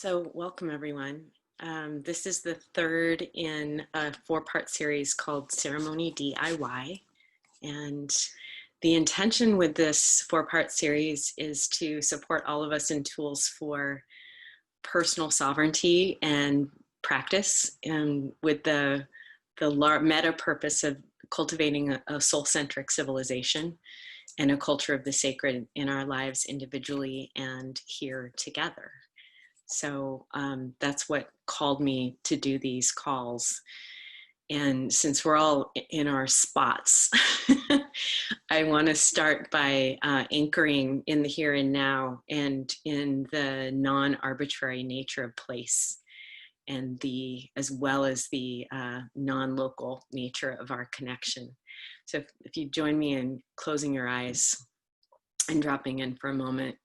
So welcome everyone. This is the third in a four-part series called Ceremony DIY. And the intention with this four-part series is to support all of us in tools for personal sovereignty and practice, and with the meta purpose of cultivating a soul-centric civilization and a culture of the sacred in our lives individually and here together. So that's what called me to do these calls. And since we're all in our spots, I want to start by anchoring in the here and now and in the non-arbitrary nature of place, and as well as the non-local nature of our connection. So if you join me in closing your eyes and dropping in for a moment.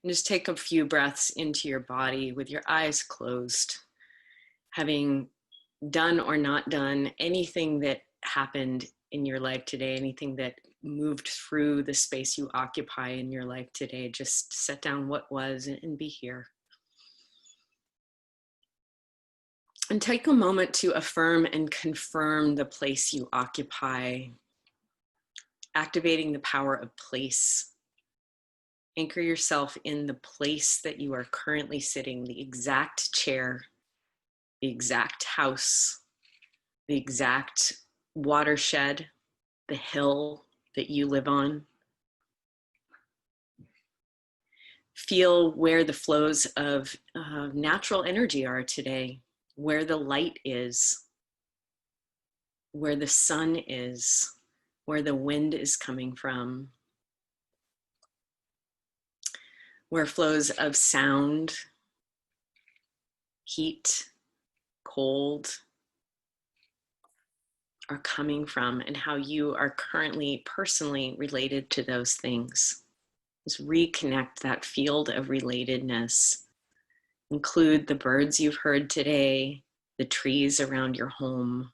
And just take a few breaths into your body with your eyes closed, having done or not done anything that happened in your life today, anything that moved through the space you occupy in your life today. Just set down what was and be here. And take a moment to affirm and confirm the place you occupy, activating the power of place. Anchor yourself in the place that you are currently sitting, the exact chair, the exact house, the exact watershed, the hill that you live on. Feel where the flows of natural energy are today, where the light is, where the sun is, where the wind is coming from, where flows of sound, heat, cold are coming from, and how you are currently personally related to those things. Just reconnect that field of relatedness. Include the birds you've heard today, the trees around your home.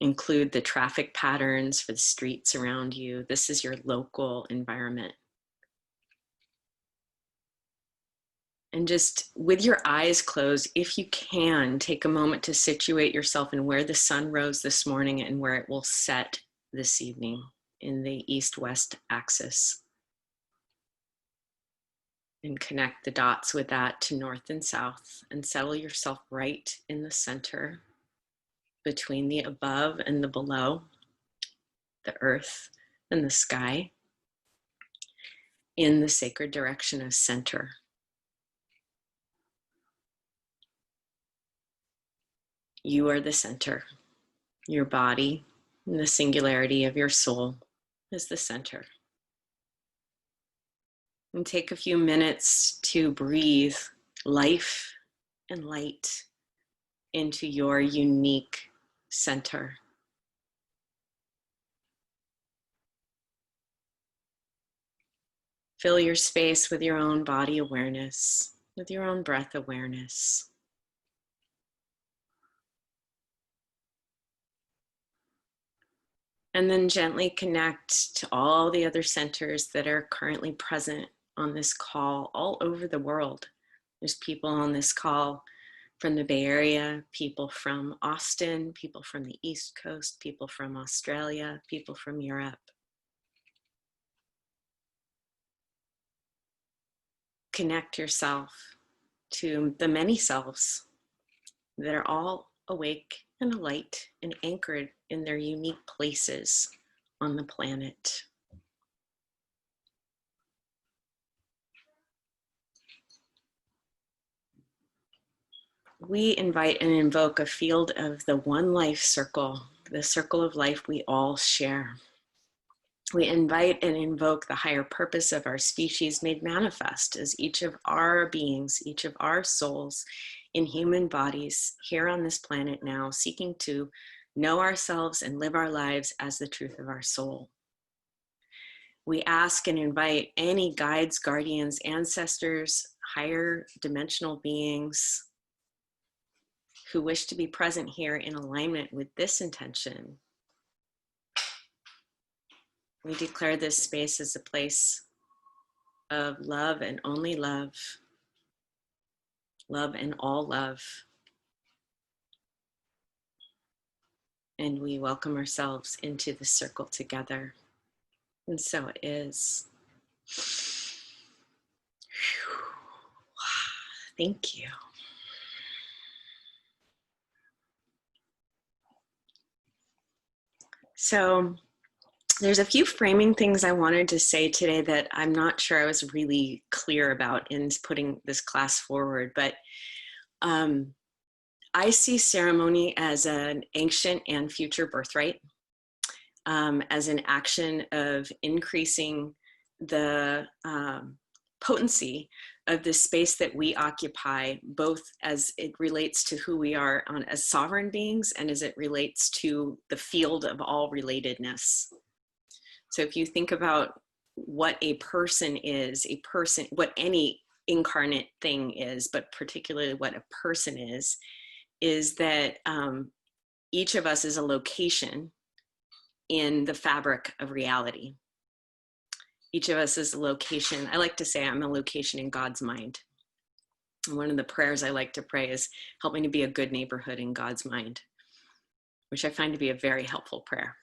Include the traffic patterns for the streets around you. This is your local environment. And just with your eyes closed, if you can, take a moment to situate yourself in where the sun rose this morning and where it will set this evening in the east-west axis. And connect the dots with that to north and south, and settle yourself right in the center between the above and the below, the earth and the sky, in the sacred direction of center. You are the center. Your body and the singularity of your soul is the center. And take a few minutes to breathe life and light into your unique center. Fill your space with your own body awareness, with your own breath awareness. And then gently connect to all the other centers that are currently present on this call all over the world. There's people on this call from the Bay Area, people from Austin, people from the East Coast, people from Australia, people from Europe. Connect yourself to the many selves that are all awake and alight and anchored in their unique places on the planet. We invite and invoke a field of the one life circle, the circle of life we all share. We invite and invoke the higher purpose of our species made manifest as each of our beings, each of our souls in human bodies here on this planet now, seeking to know ourselves and live our lives as the truth of our soul. We ask and invite any guides, guardians, ancestors, higher dimensional beings who wish to be present here in alignment with this intention We declare this space as a place of love and only love, love and all love. And we welcome ourselves into the circle together. And so it is. Thank you. So there's a few framing things I wanted to say today that I'm not sure I was really clear about in putting this class forward, but I see ceremony as an ancient and future birthright, as an action of increasing the potency of the space that we occupy, both as it relates to who we are as sovereign beings and as it relates to the field of all relatedness. So if you think about what a person is, what any incarnate thing is, but particularly what a person is that each of us is a location in the fabric of reality. Each of us is a location. I like to say I'm a location in God's mind. And one of the prayers I like to pray is, help me to be a good neighborhood in God's mind, which I find to be a very helpful prayer.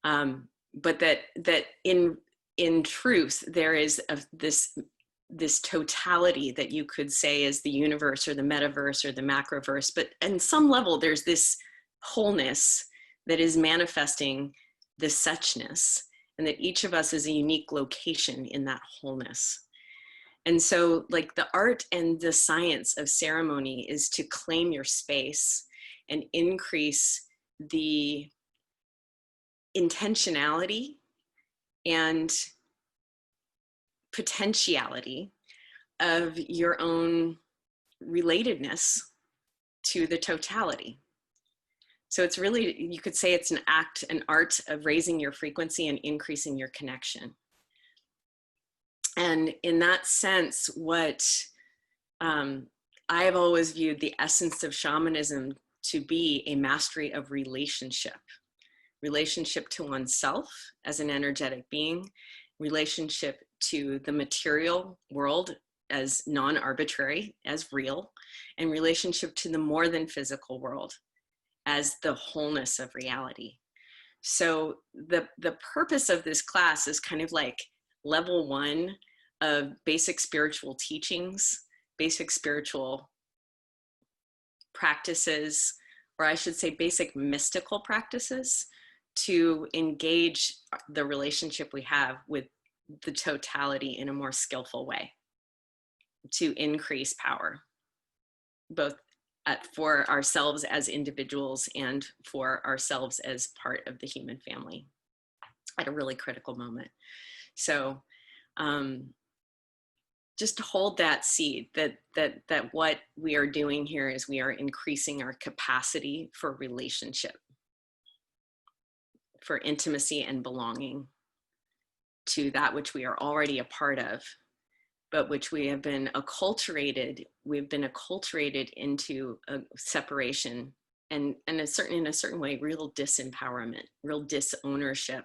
But that in truth, there is this totality that you could say is the universe or the metaverse or the macroverse, but on some level, there's this wholeness that is manifesting the suchness, and that each of us is a unique location in that wholeness. And so like the art and the science of ceremony is to claim your space and increase the intentionality and potentiality of your own relatedness to the totality. So it's really, you could say it's an art of raising your frequency and increasing your connection. And in that sense, what I have always viewed the essence of shamanism to be a mastery of relationship to oneself as an energetic being, relationship to the material world as non-arbitrary, as real, and relationship to the more than physical world as the wholeness of reality. So the purpose of this class is kind of like level 1 of basic spiritual teachings, basic spiritual practices, or I should say basic mystical practices, to engage the relationship we have with the totality in a more skillful way, to increase power, both for ourselves as individuals and for ourselves as part of the human family at a really critical moment. So just to hold that seed, that what we are doing here is we are increasing our capacity for relationship, for intimacy and belonging to that which we are already a part of, but which we have been acculturated. We've been acculturated into a separation and in a certain way, real disempowerment, real disownership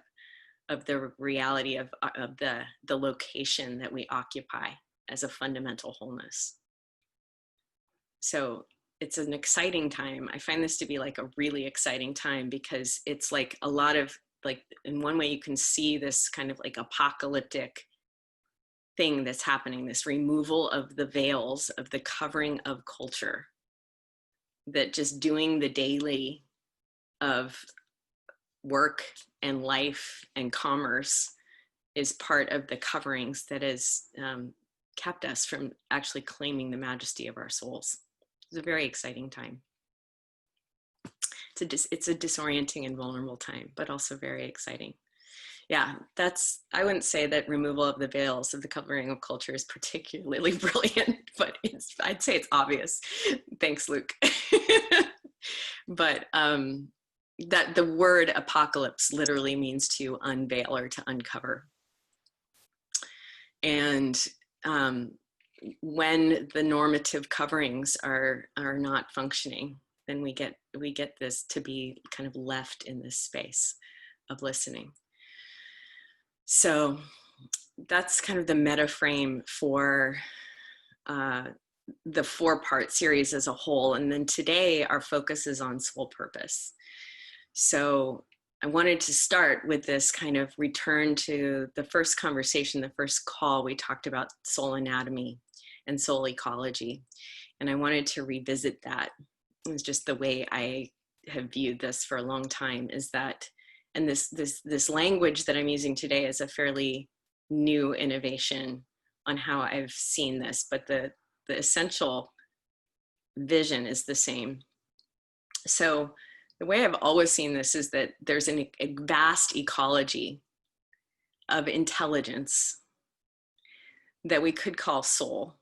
of the reality of the location that we occupy as a fundamental wholeness. So it's an exciting time. I find this to be like a really exciting time because it's like a lot of, like, in one way you can see this kind of like apocalyptic thing that's happening, this removal of the veils, of the covering of culture, that just doing the daily of work and life and commerce is part of the coverings that has kept us from actually claiming the majesty of our souls. It's a very exciting time. It's a disorienting and vulnerable time, but also very exciting. Yeah, I wouldn't say that removal of the veils of the covering of culture is particularly brilliant, but I'd say it's obvious. Thanks, Luke. But that the word apocalypse literally means to unveil or to uncover. And when the normative coverings are not functioning, then we get this to be kind of left in this space of listening. So that's kind of the meta frame for the 4-part series as a whole. And then today our focus is on soul purpose. So I wanted to start with this kind of return to the first conversation, the first call. We talked about soul anatomy and soul ecology. And I wanted to revisit that. It's just the way I have viewed this for a long time, is that, and this language that I'm using today is a fairly new innovation on how I've seen this, but the essential vision is the same. So the way I've always seen this is that there's a vast ecology of intelligence that we could call soul,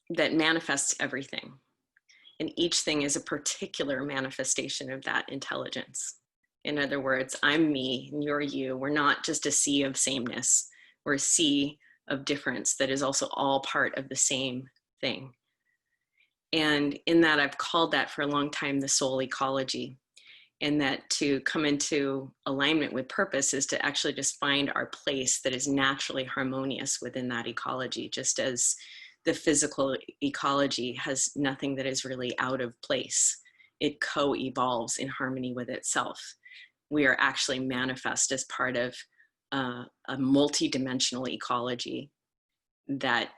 that manifests everything. And each thing is a particular manifestation of that intelligence. In other words, I'm me and you're you. We're not just a sea of sameness. We're a sea of difference that is also all part of the same thing. And in that, I've called that for a long time the soul ecology. And that to come into alignment with purpose is to actually just find our place that is naturally harmonious within that ecology, just as the physical ecology has nothing that is really out of place. It co-evolves in harmony with itself. We are actually manifest as part of a multi-dimensional ecology that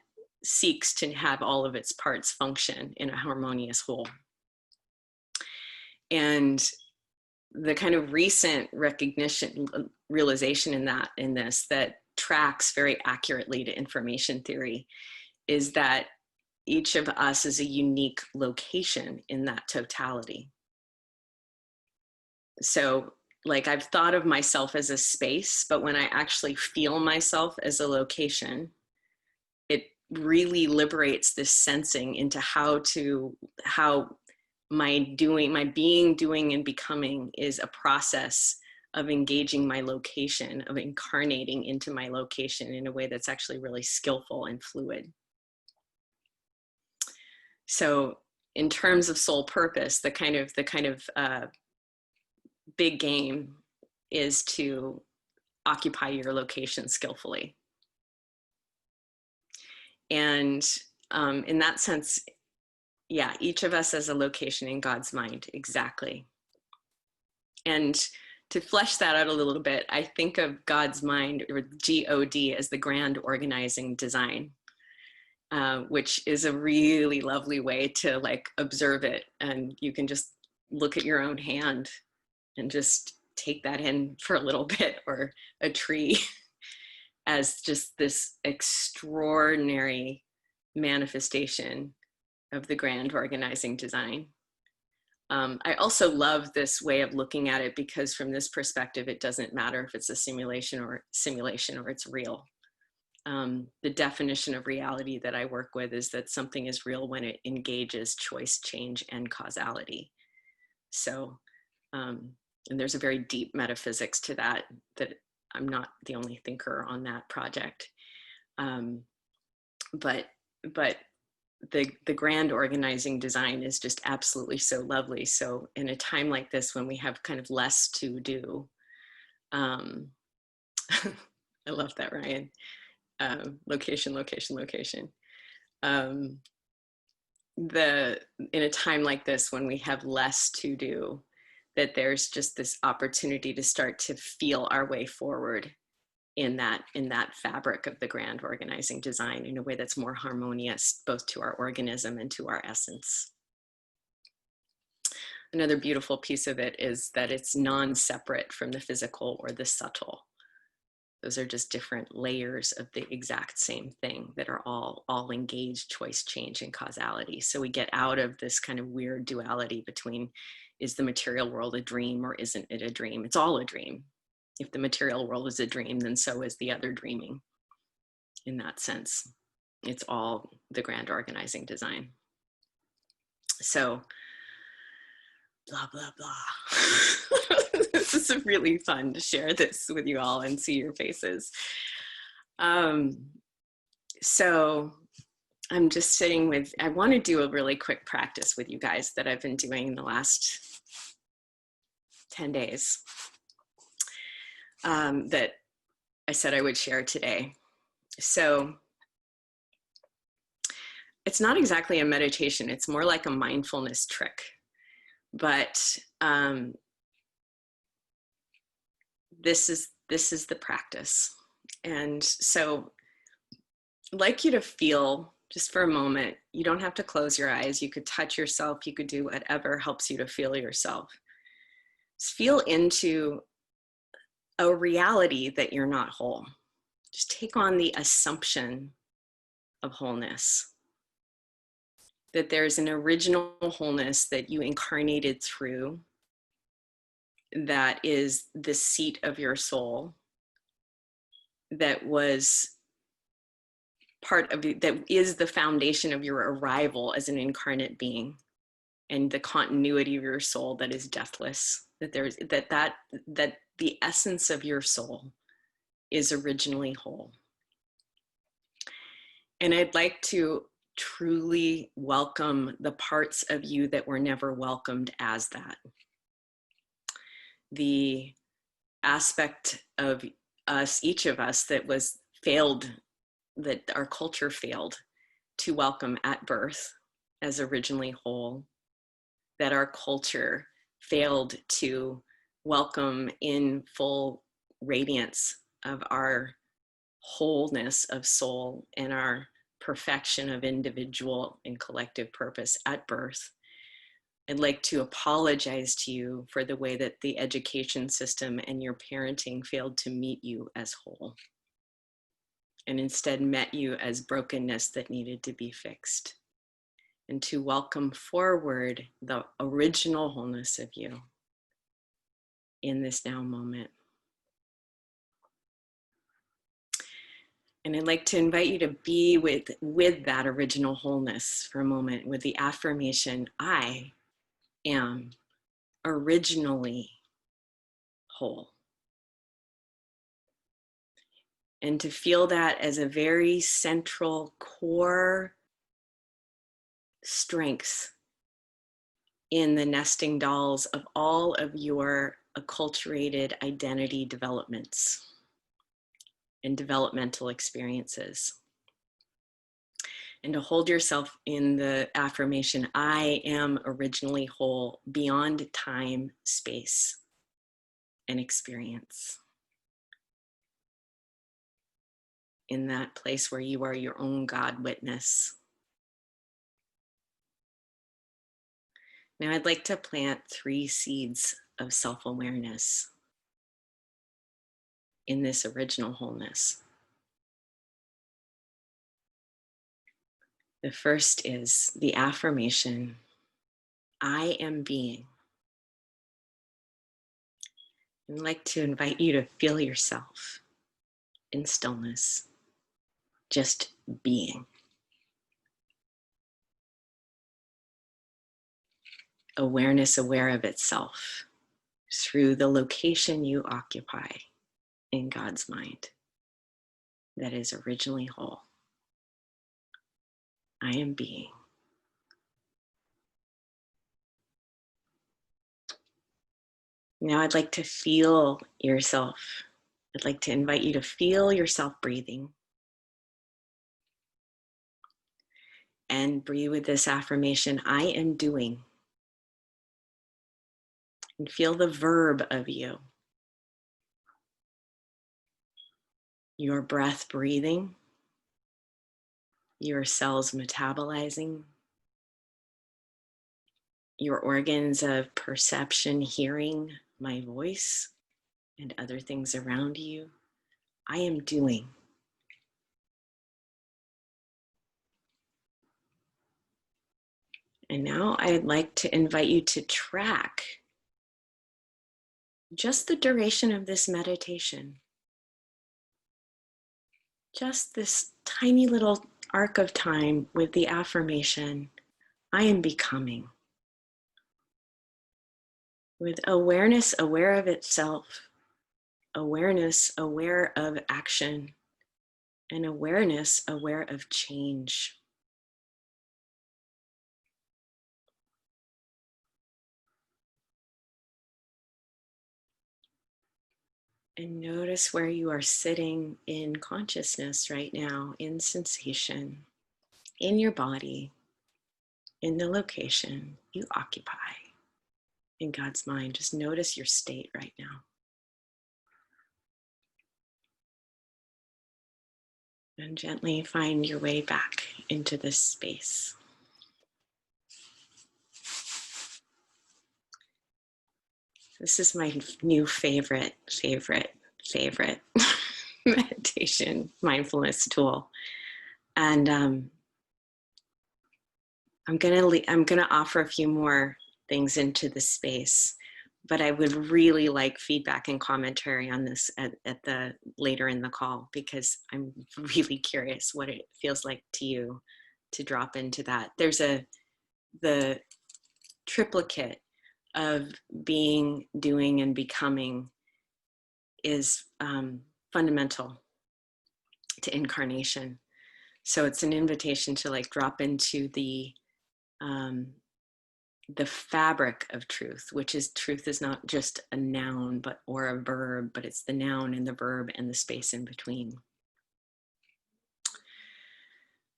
seeks to have all of its parts function in a harmonious whole. And the kind of recent recognition, realization in this that tracks very accurately to information theory is that each of us is a unique location in that totality. So like I've thought of myself as a space, but when I actually feel myself as a location, it really liberates this sensing into how my being, doing, and becoming is a process of engaging my location, of incarnating into my location in a way that's actually really skillful and fluid. So in terms of soul purpose, the kind of big game is to occupy your location skillfully. And in that sense, yeah, each of us has a location in God's mind, exactly. And to flesh that out a little bit, I think of God's mind, or G-O-D, as the grand organizing design, which is a really lovely way to like observe it. And you can just look at your own hand and just take that in for a little bit, or a tree, as just this extraordinary manifestation of the grand organizing design. I also love this way of looking at it because from this perspective, it doesn't matter if it's a simulation or it's real. The definition of reality that I work with is that something is real when it engages choice, change, and causality. So, and there's a very deep metaphysics to that I'm not the only thinker on that project. But the grand organizing design is just absolutely so lovely. So in a time like this, when we have kind of less to do, I love that, Ryan. Location. In a time like this, when we have less to do, that there's just this opportunity to start to feel our way forward in that fabric of the grand organizing design in a way that's more harmonious, both to our organism and to our essence. Another beautiful piece of it is that it's non-separate from the physical or the subtle. Those are just different layers of the exact same thing that are all engaged, choice, change, and causality. So we get out of this kind of weird duality between, is the material world a dream or isn't it a dream? It's all a dream. If the material world is a dream, then so is the other dreaming. In that sense, it's all the grand organizing design. So, blah, blah, blah. This is really fun to share this with you all and see your faces. So I'm just sitting with, I want to do a really quick practice with you guys that I've been doing in the last 10 days. That I said I would share today. So it's not exactly a meditation. It's more like a mindfulness trick. But this is the practice. And so I'd like you to feel just for a moment. You don't have to close your eyes. You could touch yourself. You could do whatever helps you to feel yourself. Just feel into a reality that you're not whole. Just take on the assumption of wholeness, that there's an original wholeness that you incarnated through, that is the seat of your soul, that was part of it, that is the foundation of your arrival as an incarnate being, and the continuity of your soul that is deathless, that there's that the essence of your soul is originally whole. And I'd like to truly welcome the parts of you that were never welcomed as that. The aspect of us, each of us, that was failed, that our culture failed to welcome at birth as originally whole, that our culture failed to welcome in full radiance of our wholeness of soul and our perfection of individual and collective purpose at birth. I'd like to apologize to you for the way that the education system and your parenting failed to meet you as whole, and instead met you as brokenness that needed to be fixed, and to welcome forward the original wholeness of you in this now moment. And I'd like to invite you to be with that original wholeness for a moment, with the affirmation, I am originally whole. And to feel that as a very central core strength in the nesting dolls of all of your acculturated identity developments and developmental experiences. And to hold yourself in the affirmation, I am originally whole beyond time, space, and experience. In that place where you are your own God witness. Now I'd like to plant 3 seeds of self-awareness in this original wholeness. The first is the affirmation, I am being. I'd like to invite you to feel yourself in stillness, just being. Awareness aware of itself through the location you occupy in God's mind that is originally whole. I am being. Now I'd like to feel yourself. I'd like to invite you to feel yourself breathing. And breathe with this affirmation, I am doing. And feel the verb of you. Your breath breathing. Your cells metabolizing. Your organs of perception hearing my voice and other things around you. I am doing. And now I'd like to invite you to track just the duration of this meditation. Just this tiny little arc of time with the affirmation, I am becoming. With awareness aware of itself, awareness aware of action, and awareness aware of change. And notice where you are sitting in consciousness right now, in sensation, in your body, in the location you occupy in God's mind. Just notice your state right now. And gently find your way back into this space. This is my new favorite meditation mindfulness tool. And I'm gonna offer a few more things into the space, but I would really like feedback and commentary on this at the later in the call, because I'm really curious what it feels like to you to drop into that. There's the triplicate of being, doing, and becoming is fundamental to incarnation. So it's an invitation to like drop into the fabric of truth, which is truth is not just a noun or a verb, but it's the noun and the verb and the space in between.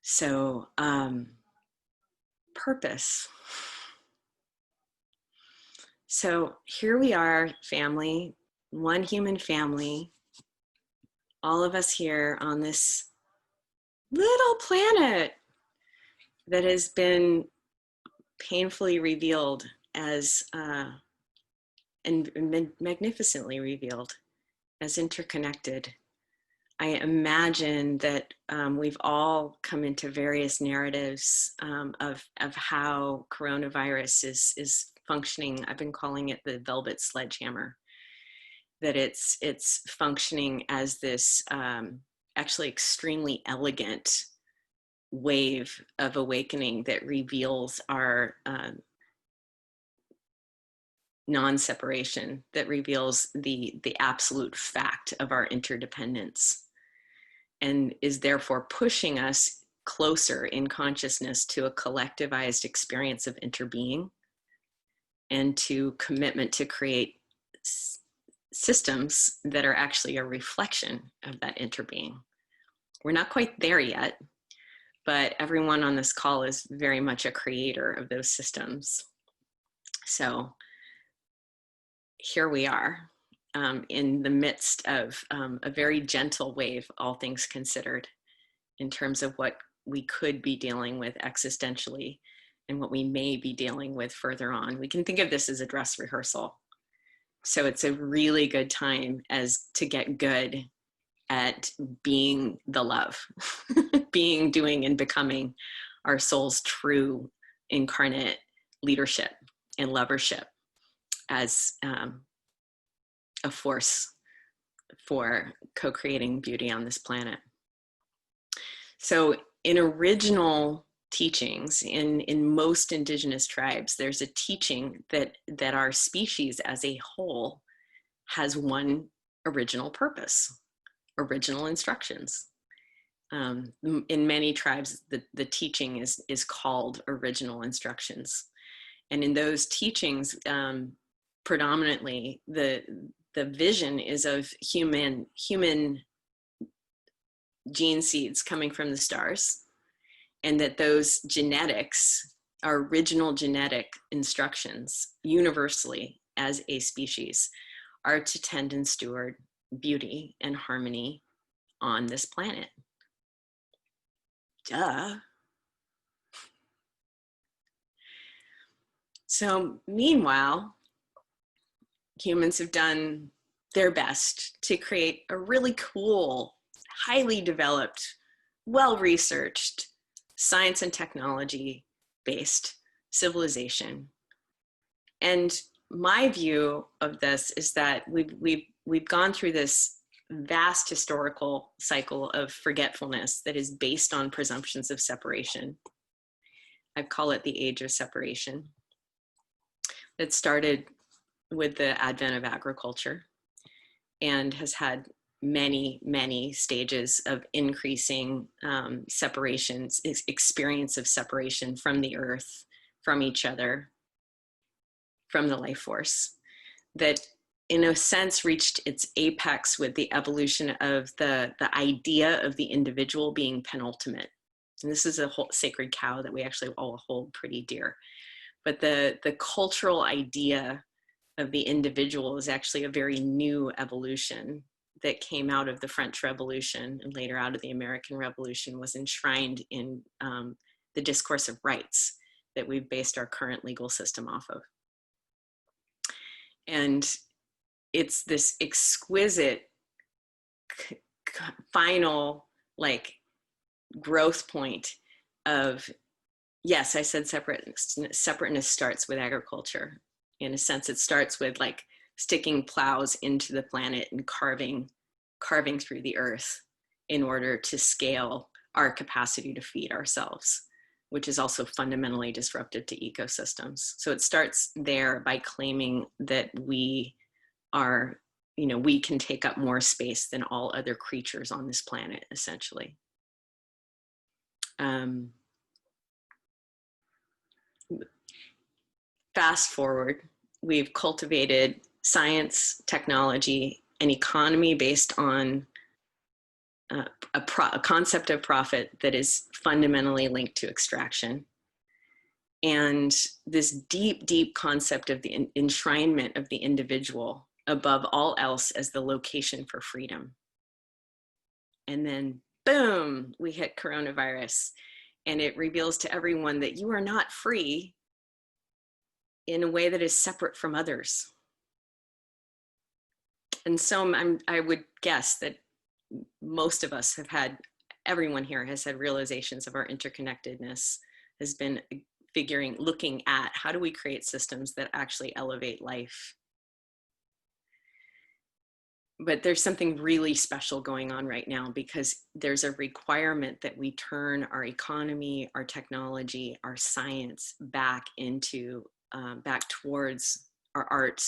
So purpose. So here we are, family, one human family, all of us here on this little planet that has been painfully revealed as and magnificently revealed as interconnected. I imagine that we've all come into various narratives of how coronavirus is functioning. I've been calling it the velvet sledgehammer, that it's functioning as this actually extremely elegant wave of awakening that reveals our non-separation, that reveals the absolute fact of our interdependence, and is therefore pushing us closer in consciousness to a collectivized experience of interbeing and to commitment to create systems that are actually a reflection of that interbeing. We're not quite there yet, but everyone on this call is very much a creator of those systems. So here we are in the midst of a very gentle wave, all things considered, in terms of what we could be dealing with existentially and what we may be dealing with further on. We can think of this as a dress rehearsal. So it's a really good time to get good at being the love, being, doing, and becoming our soul's true incarnate leadership and lovership as a force for co-creating beauty on this planet. So in original teachings, in most indigenous tribes, there's a teaching that our species as a whole has one original purpose, original instructions. In many tribes, the teaching is called original instructions. And in those teachings, predominantly, the vision is of human gene seeds coming from the stars, and that those genetics are original genetic instructions universally as a species are to tend and steward beauty and harmony on this planet. Duh. So meanwhile, humans have done their best to create a really cool, highly developed, well-researched, science and technology based civilization. And my view of this is that we've gone through this vast historical cycle of forgetfulness that is based on presumptions of separation. I call it the age of separation. It started with the advent of agriculture and has had many stages of increasing separations, experience of separation from the earth, from each other, from the life force, that in a sense, reached its apex with the evolution of the idea of the individual being penultimate. And this is a whole sacred cow that we actually all hold pretty dear. But the cultural idea of the individual is actually a very new evolution that came out of the French Revolution and later out of the American Revolution, was enshrined in the discourse of rights that we've based our current legal system off of. And it's this exquisite final like growth point of, yes, I said separateness starts with agriculture. In a sense, it starts with like sticking plows into the planet and carving through the earth in order to scale our capacity to feed ourselves, which is also fundamentally disruptive to ecosystems. So it starts there by claiming that we are, we can take up more space than all other creatures on this planet, essentially. Fast forward, we've cultivated science, technology, an economy based on a concept of profit that is fundamentally linked to extraction. And this deep, deep concept of the enshrinement of the individual above all else as the location for freedom. And then boom, we hit coronavirus, and it reveals to everyone that you are not free in a way that is separate from others. And so I would guess that most of us have had, everyone here has had realizations of our interconnectedness, has been looking at how do we create systems that actually elevate life. But there's something really special going on right now, because there's a requirement that we turn our economy, our technology, our science back towards our art,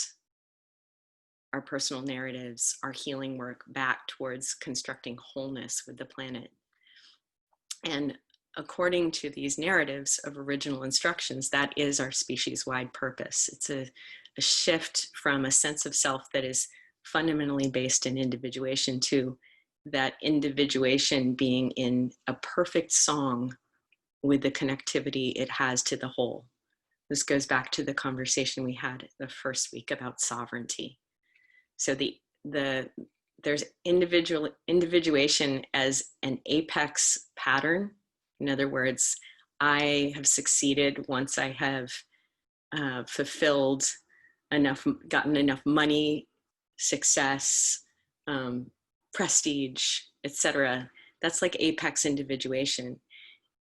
our personal narratives, our healing work, back towards constructing wholeness with the planet. And according to these narratives of original instructions, that is our species-wide purpose. It's a shift from a sense of self that is fundamentally based in individuation to that individuation being in a perfect song with the connectivity it has to the whole. This goes back to the conversation we had the first week about sovereignty. So there's individuation as an apex pattern. In other words, I have succeeded once I have fulfilled enough, gotten enough money, success, prestige, etc. That's like apex individuation.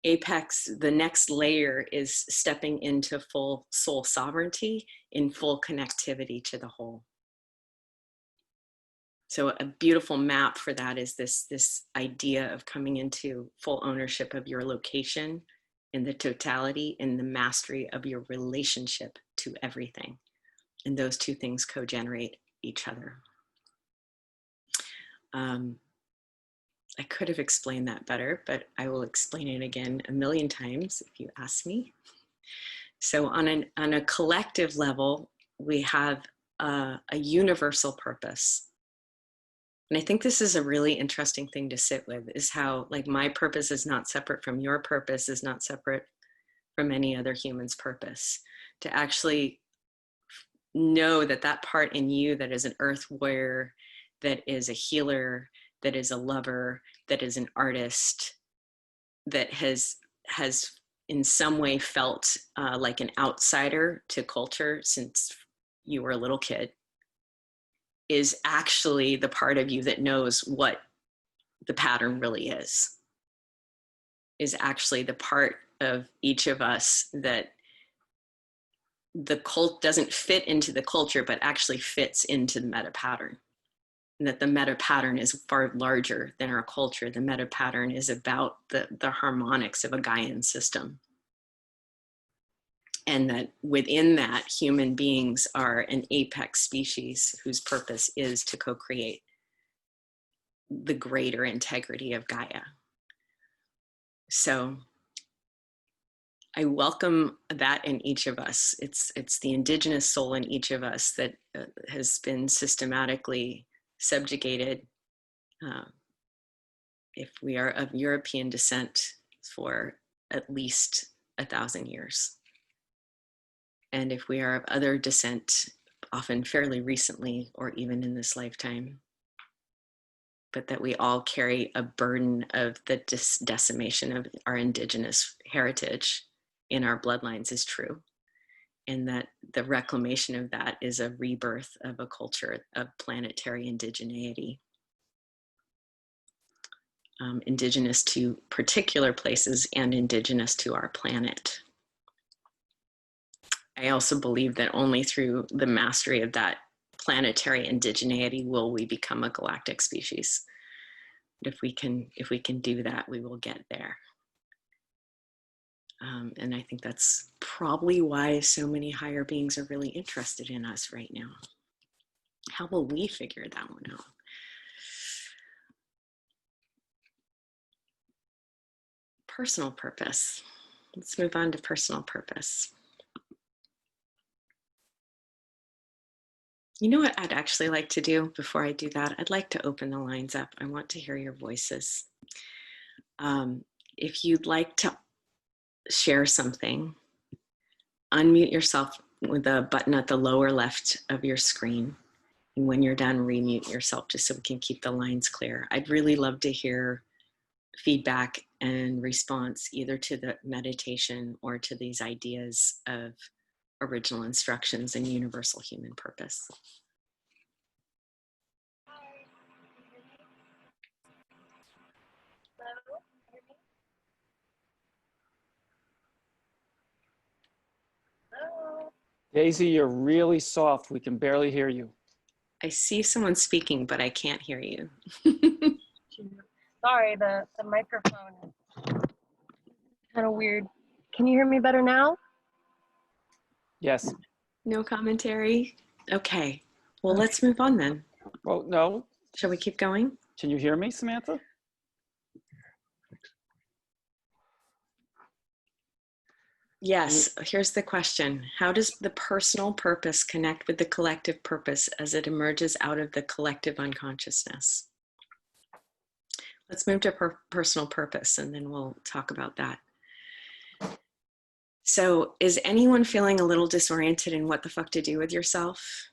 Apex, the next layer is stepping into full soul sovereignty in full connectivity to the whole. So a beautiful map for that is this idea of coming into full ownership of your location in the totality, in the mastery of your relationship to everything. And those two things co-generate each other. I could have explained that better, but I will explain it again a million times if you ask me. So on a collective level, we have a universal purpose. And I think this is a really interesting thing to sit with, is how like my purpose is not separate from your purpose, is not separate from any other human's purpose. To actually know that that part in you that is an earth warrior, that is a healer, that is a lover, that is an artist, that has in some way felt like an outsider to culture since you were a little kid, is actually the part of you that knows what the pattern really is actually the part of each of us that the cult doesn't fit into the culture, but actually fits into the meta pattern. And that the meta pattern is far larger than our culture. The meta pattern is about the harmonics of a Gaian system. And that within that, human beings are an apex species whose purpose is to co-create the greater integrity of Gaia. So I welcome that in each of us. It's the indigenous soul in each of us that has been systematically subjugated, if we are of European descent, for at least 1,000 years. And if we are of other descent, often fairly recently or even in this lifetime, but that we all carry a burden of the decimation of our indigenous heritage in our bloodlines is true. And that the reclamation of that is a rebirth of a culture of planetary indigeneity. Indigenous to particular places and indigenous to our planet. I also believe that only through the mastery of that planetary indigeneity will we become a galactic species. But if we can do that, we will get there. And I think that's probably why so many higher beings are really interested in us right now. How will we figure that one out? Personal purpose. Let's move on to personal purpose. You know what I'd actually like to do before I do that? I'd like to open the lines up. I want to hear your voices. If you'd like to share something, unmute yourself with a button at the lower left of your screen. And when you're done, remute yourself just so we can keep the lines clear. I'd really love to hear feedback and response either to the meditation or to these ideas of original instructions and universal human purpose. Daisy, you're really soft. We can barely hear you. I see someone speaking, but I can't hear you. Sorry, the microphone is kind of weird. Can you hear me better now? Yes. No commentary? Okay. Well, let's move on then. Well, no. Shall we keep going? Can you hear me, Samantha? Yes. Here's the question. How does the personal purpose connect with the collective purpose as it emerges out of the collective unconsciousness? Let's move to personal purpose and then we'll talk about that. So is anyone feeling a little disoriented in what the fuck to do with yourself?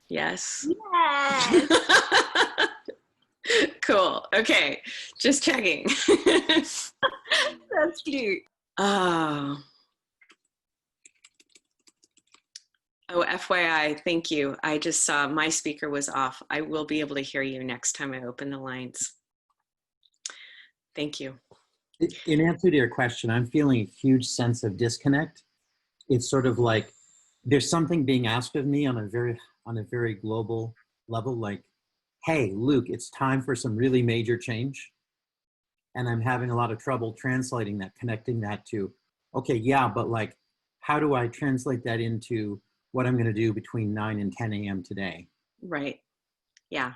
Yes? Yes. Cool. Okay. Just checking. That's cute. Oh, FYI, thank you. I just saw my speaker was off. I will be able to hear you next time I open the lines. Thank you. In answer to your question, I'm feeling a huge sense of disconnect. It's sort of like there's something being asked of me on a very global level, like, hey, Luke, it's time for some really major change. And I'm having a lot of trouble translating that, connecting that to, okay, yeah, but like, how do I translate that into what I'm going to do between 9 and 10 a.m. today? Right. Yeah.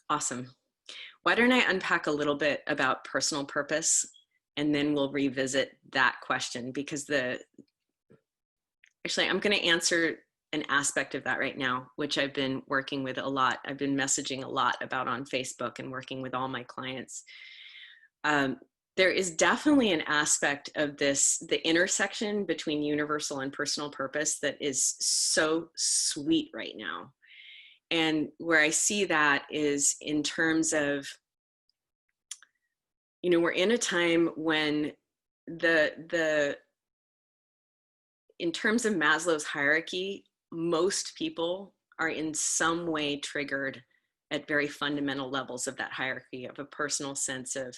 Awesome. Why don't I unpack a little bit about personal purpose and then we'll revisit that question because actually I'm going to answer an aspect of that right now, which I've been working with a lot. I've been messaging a lot about on Facebook and working with all my clients. There is definitely an aspect of this, the intersection between universal and personal purpose that is so sweet right now. And where I see that is in terms of, you know, we're in a time when in terms of Maslow's hierarchy, most people are in some way triggered at very fundamental levels of that hierarchy, of a personal sense of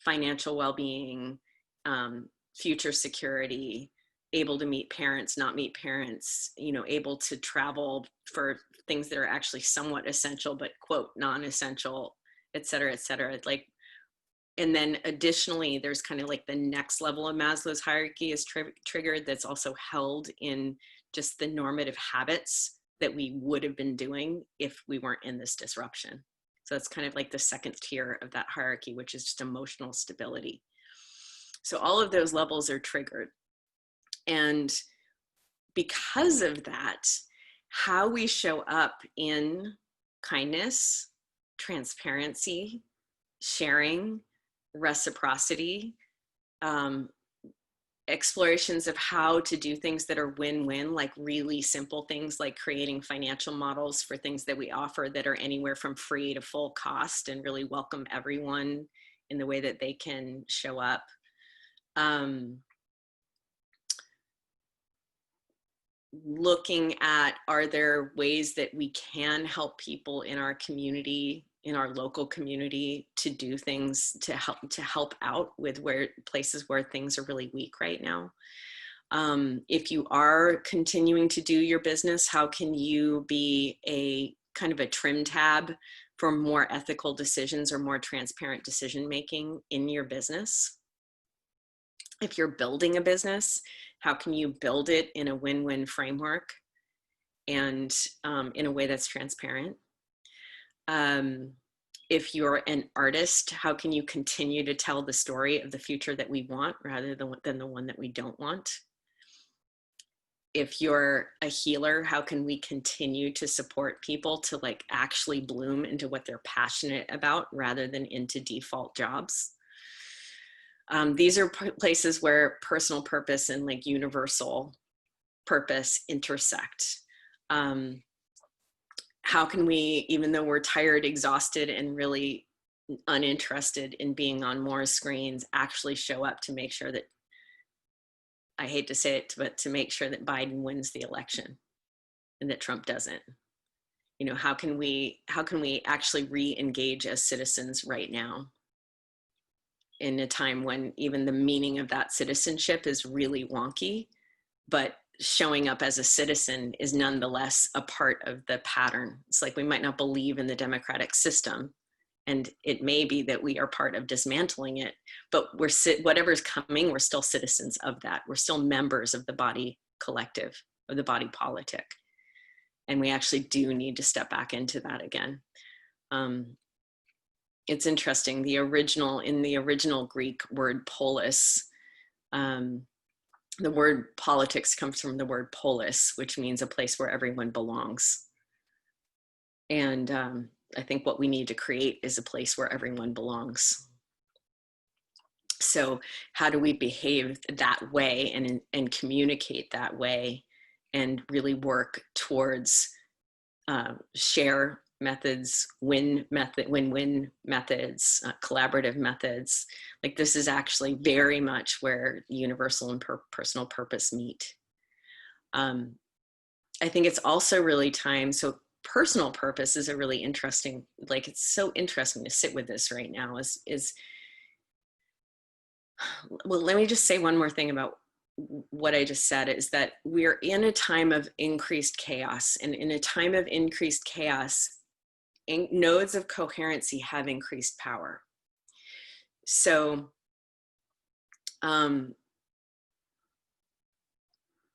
financial well-being, future security, able to meet parents, not meet parents, you know, able to travel for things that are actually somewhat essential, but quote, non-essential, et cetera, like, and then additionally, there's kind of like the next level of Maslow's hierarchy is triggered that's also held in just the normative habits that we would have been doing if we weren't in this disruption. So that's kind of like the second tier of that hierarchy, which is just emotional stability. So all of those levels are triggered. And because of that, how we show up in kindness, transparency, sharing, reciprocity, explorations of how to do things that are win-win, like really simple things like creating financial models for things that we offer that are anywhere from free to full cost and really welcome everyone in the way that they can show up. Looking at, are there ways that we can help people in our community, in our local community, to do things to help out with places where things are really weak right now. If you are continuing to do your business, how can you be a kind of a trim tab for more ethical decisions or more transparent decision making in your business? If you're building a business, how can you build it in a win-win framework and in a way that's transparent? If you're an artist, how can you continue to tell the story of the future that we want rather than the one that we don't want? If you're a healer, how can we continue to support people to like actually bloom into what they're passionate about rather than into default jobs? These are places where personal purpose and like universal purpose intersect. How can we, even though we're tired, exhausted, and really uninterested in being on more screens, actually show up to make sure that, I hate to say it, but to make sure that Biden wins the election and that Trump doesn't? You know, how can we actually re-engage as citizens right now in a time when even the meaning of that citizenship is really wonky, but showing up as a citizen is nonetheless a part of the pattern. It's like we might not believe in the democratic system, and it may be that we are part of dismantling it, but whatever's coming, we're still citizens of that. We're still members of the body collective, of the body politic. And we actually do need to step back into that again. It's interesting, in the original Greek word polis, the word politics comes from the word polis, which means a place where everyone belongs. And I think what we need to create is a place where everyone belongs. So how do we behave that way and communicate that way and really work towards share methods, win-win methods, collaborative methods? Like this is actually very much where universal and personal purpose meet. I think it's also really time, so personal purpose is a really interesting, like it's so interesting to sit with this right now well, let me just say one more thing about what I just said, is that we're in a time of increased chaos, and in a time of increased chaos, nodes of coherency have increased power. So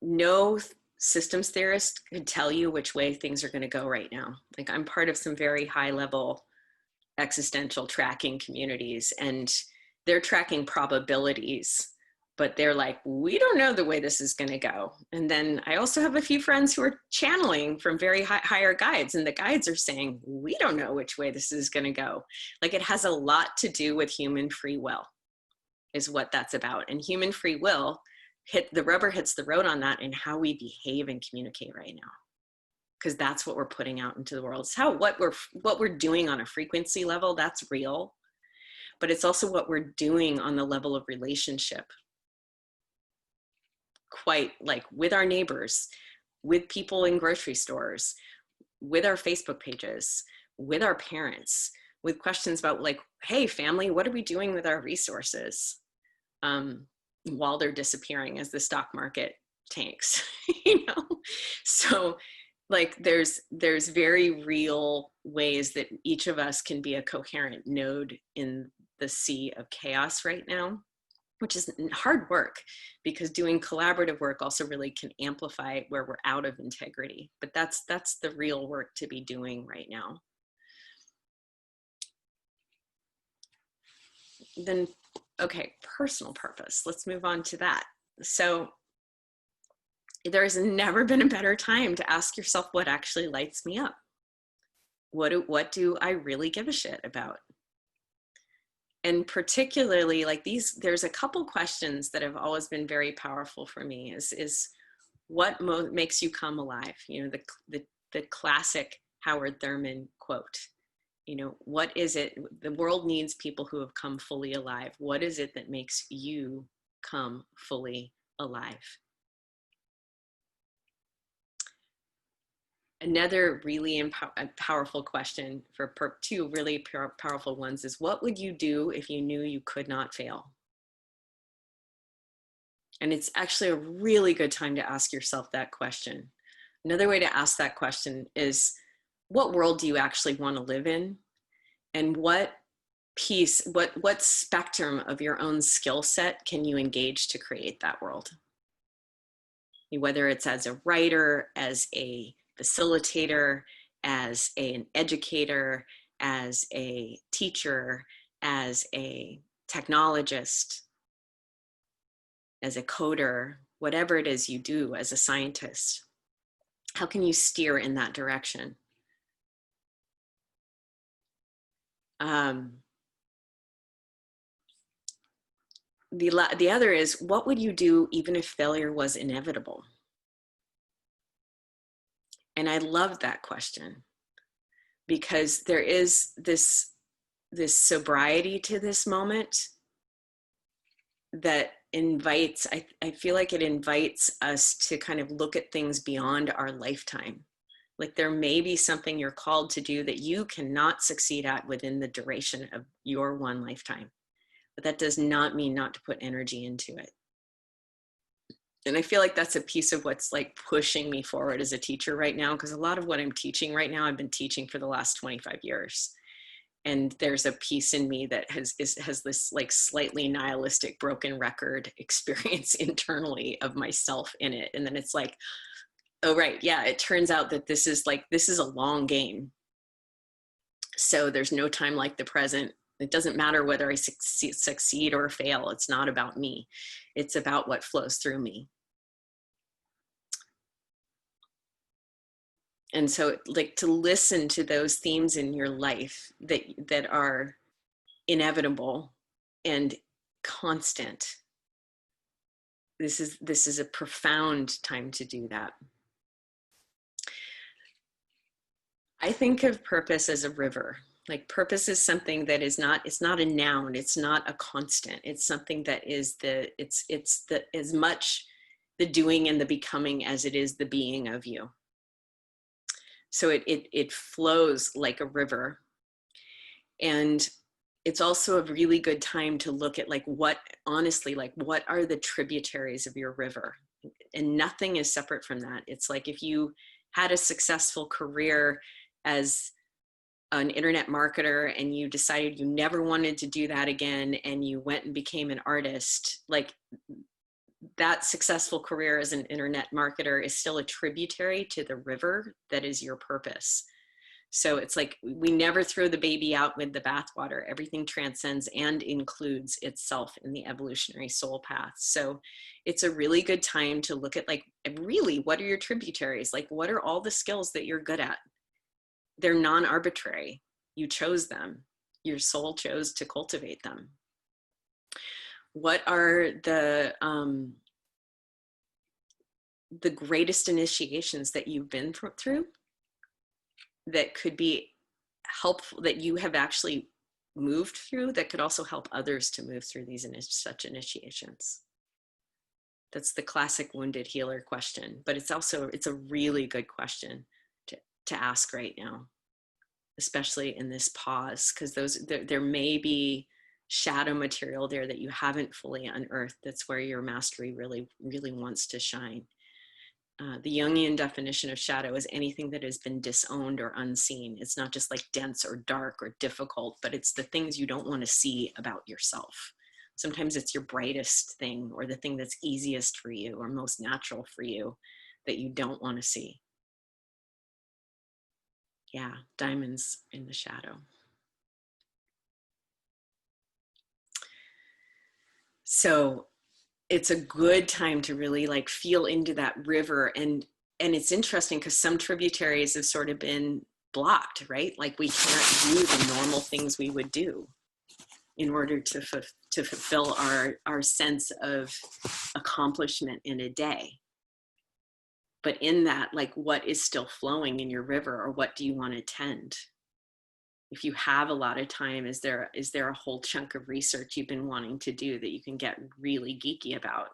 no systems theorist could tell you which way things are going to go right now. Like I'm part of some very high level existential tracking communities, and they're tracking probabilities, but they're like, we don't know the way this is going to go. And then I also have a few friends who are channeling from very higher guides, and the guides are saying, we don't know which way this is going to go. Like it has a lot to do with human free will, is what that's about. And human free will, the rubber hits the road on that in how we behave and communicate right now, because that's what we're putting out into the world. It's what we're doing on a frequency level, that's real, but it's also what we're doing on the level of relationship, quite like with our neighbors, with people in grocery stores, with our Facebook pages, with our parents, with questions about like, hey family, what are we doing with our resources while they're disappearing as the stock market tanks, you know? So like there's very real ways that each of us can be a coherent node in the sea of chaos right now, which is hard work, because doing collaborative work also really can amplify where we're out of integrity. But that's the real work to be doing right now. then, okay, personal purpose. Let's move on to that. So there's never been a better time to ask yourself what actually lights me up. What do I really give a shit about? And particularly like these, there's a couple questions that have always been very powerful for me is what makes you come alive? You know, the classic Howard Thurman quote, you know, what is it? The world needs people who have come fully alive. What is it that makes you come fully alive? Another really powerful question for two really powerful ones is, what would you do if you knew you could not fail? And it's actually a really good time to ask yourself that question. Another way to ask that question is, what world do you actually want to live in? And what piece, what spectrum of your own skill set can you engage to create that world? Whether it's as a writer, as a facilitator, as an educator, as a teacher, as a technologist, as a coder, whatever it is you do as a scientist, how can you steer in that direction? The other is, what would you do even if failure was inevitable? And I love that question, because there is this sobriety to this moment that invites, I feel like it invites us to kind of look at things beyond our lifetime. Like there may be something you're called to do that you cannot succeed at within the duration of your one lifetime. But that does not mean not to put energy into it. And I feel like that's a piece of what's like pushing me forward as a teacher right now, because a lot of what I'm teaching right now, I've been teaching for the last 25 years. And there's a piece in me that has this like slightly nihilistic broken record experience internally of myself in it. And then it's like, oh, right, yeah, it turns out that this is a long game. So there's no time like the present. It doesn't matter whether I succeed or fail. It's not about me. It's about what flows through me. And so like to listen to those themes in your life that are inevitable and constant. This is a profound time to do that. I think of purpose as a river. Like purpose is something that is not, it's not a noun, it's not a constant. It's something that is it's as much the doing and the becoming as it is the being of you. So it flows like a river. And it's also a really good time to look at like what are the tributaries of your river? And nothing is separate from that. It's like if you had a successful career as an internet marketer and you decided you never wanted to do that again and you went and became an artist, like that successful career as an internet marketer is still a tributary to the river that is your purpose. So it's like we never throw the baby out with the bathwater. Everything transcends and includes itself in the evolutionary soul path. So it's a really good time to look at like, really, what are your tributaries? Like, what are all the skills that you're good at? They're non-arbitrary. You chose them. Your soul chose to cultivate them. What are the greatest initiations that you've been through that could be helpful, that you have actually moved through, that could also help others to move through these such initiations? That's the classic wounded healer question, but it's a really good question to ask right now, especially in this pause, because there may be shadow material there that you haven't fully unearthed. That's where your mastery really, really wants to shine. The Jungian definition of shadow is anything that has been disowned or unseen. It's not just like dense or dark or difficult, but it's the things you don't want to see about yourself. Sometimes it's your brightest thing or the thing that's easiest for you or most natural for you that you don't want to see. Yeah, diamonds in the shadow. So it's a good time to really like feel into that river. And it's interesting because some tributaries have sort of been blocked, right? Like we can't do the normal things we would do in order to fulfill our sense of accomplishment in a day. But in that, like, what is still flowing in your river, or what do you want to tend? If you have a lot of time, is there a whole chunk of research you've been wanting to do that you can get really geeky about?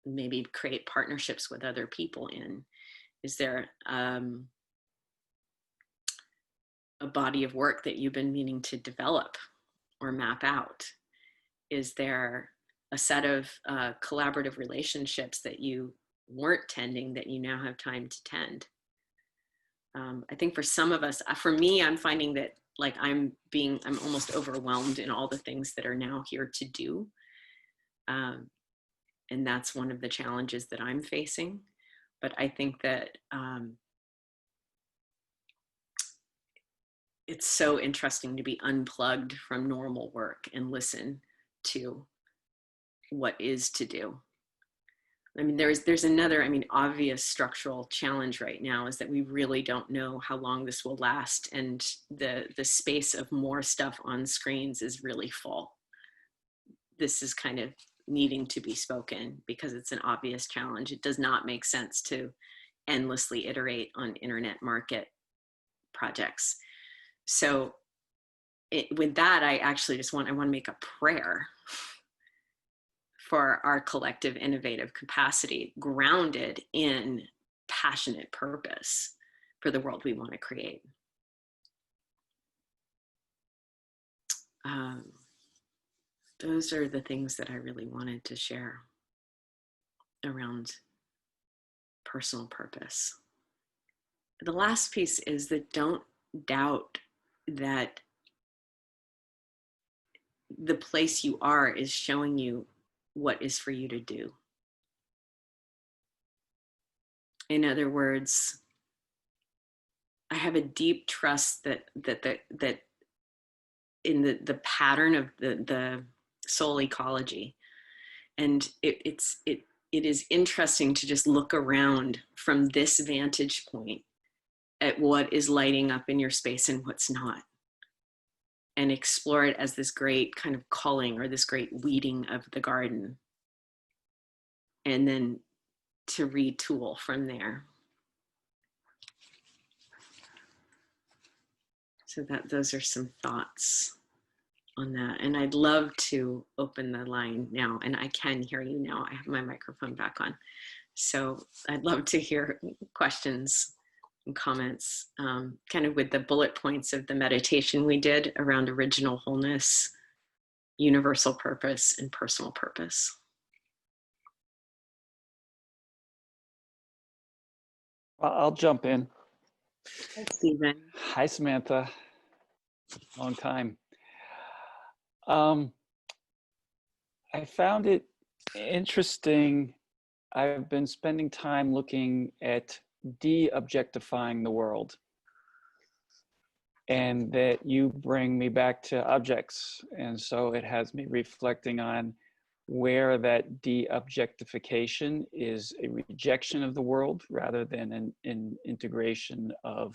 Maybe create partnerships with other people in? Is there a body of work that you've been meaning to develop or map out? Is there a set of collaborative relationships that you weren't tending that you now have time to tend? I think for some of us, for me, I'm finding that like I'm almost overwhelmed in all the things that are now here to do. And that's one of the challenges that I'm facing. But I think that it's so interesting to be unplugged from normal work and listen to what is to do. I mean, there's another, obvious structural challenge right now is that we really don't know how long this will last, and the space of more stuff on screens is really full. This is kind of needing to be spoken because it's an obvious challenge. It does not make sense to endlessly iterate on internet market projects. So with that, I actually I want to make a prayer for our collective innovative capacity grounded in passionate purpose for the world we want to create. Those are the things that I really wanted to share around personal purpose. The last piece is that don't doubt that the place you are is showing you what is for you to do. In other words, I have a deep trust that in the pattern of the soul ecology, and it is interesting to just look around from this vantage point at what is lighting up in your space and what's not, and explore it as this great kind of culling or this great weeding of the garden, and then to retool from there. So those are some thoughts on that. And I'd love to open the line now, and I can hear you now. I have my microphone back on. So I'd love to hear questions and comments, kind of with the bullet points of the meditation we did around original wholeness, universal purpose, and personal purpose. I'll jump in. Hi, Stephen. Hi, Samantha. Long time. I found it interesting. I've been spending time looking at de-objectifying the world, and that you bring me back to objects. And so it has me reflecting on where that de-objectification is a rejection of the world rather than an integration of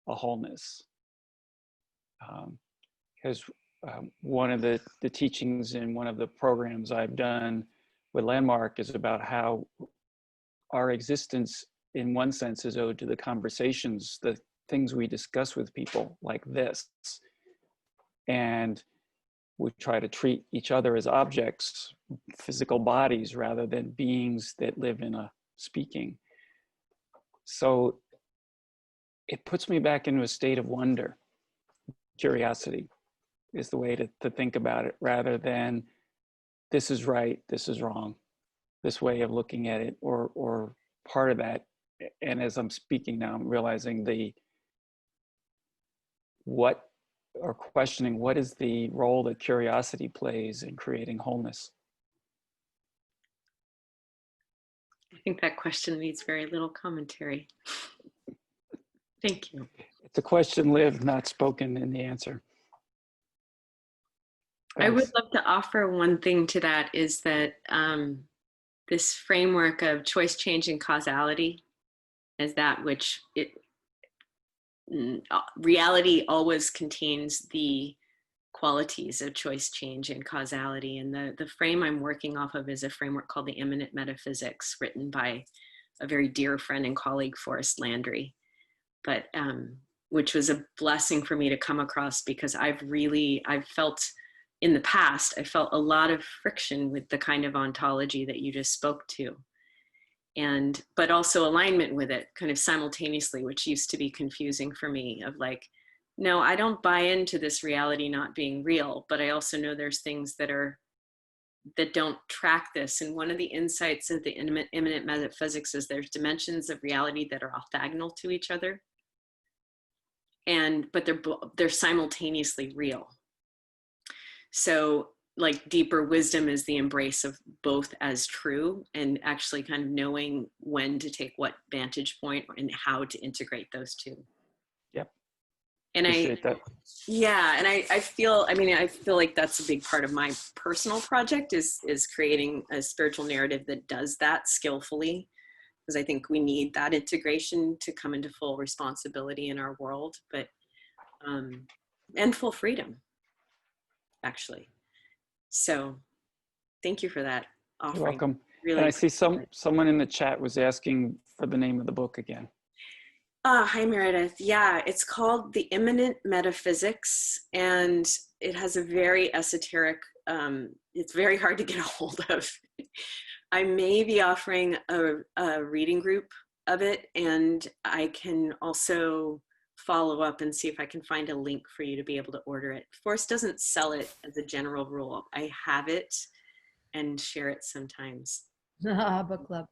a wholeness. Because one of the teachings in one of the programs I've done with Landmark is about how our existence in one sense is owed to the conversations, the things we discuss with people like this. And we try to treat each other as objects, physical bodies, rather than beings that live in a speaking. So it puts me back into a state of wonder. Curiosity is the way to think about it, rather than this is right, this is wrong, this way of looking at it, or part of that. And as I'm speaking now, I'm realizing questioning what is the role that curiosity plays in creating wholeness. I think that question needs very little commentary. Thank you. It's a question lived, not spoken in the answer. I would Thanks. love to offer one thing to that is that this framework of choice, change, and causality is that which reality always contains the qualities of choice, change, and causality. And the frame I'm working off of is a framework called the Immanent Metaphysics, written by a very dear friend and colleague, Forrest Landry, but which was a blessing for me to come across, because I've felt in the past, I felt a lot of friction with the kind of ontology that you just spoke to. But also alignment with it kind of simultaneously, which used to be confusing for me, of like, no, I don't buy into this reality not being real, but I also know there's things that don't track this. And one of the insights of the immanent metaphysics is there's dimensions of reality that are orthogonal to each other, but they're simultaneously real. So like deeper wisdom is the embrace of both as true, and actually kind of knowing when to take what vantage point and how to integrate those two. Yep. And Appreciate that. Yeah, and I feel like that's a big part of my personal project is creating a spiritual narrative that does that skillfully, because I think we need that integration to come into full responsibility in our world, but and full freedom, actually. So thank you for that offering. You're welcome. Really. And I see someone in the chat was asking for the name of the book again. Hi, Meredith. Yeah, it's called The Immanent Metaphysics, and it has a very esoteric, it's very hard to get a hold of. I may be offering a reading group of it, and I can also follow up and see if I can find a link for you to be able to order it. Forrest doesn't sell it as a general rule. I have it and share it sometimes. Book club.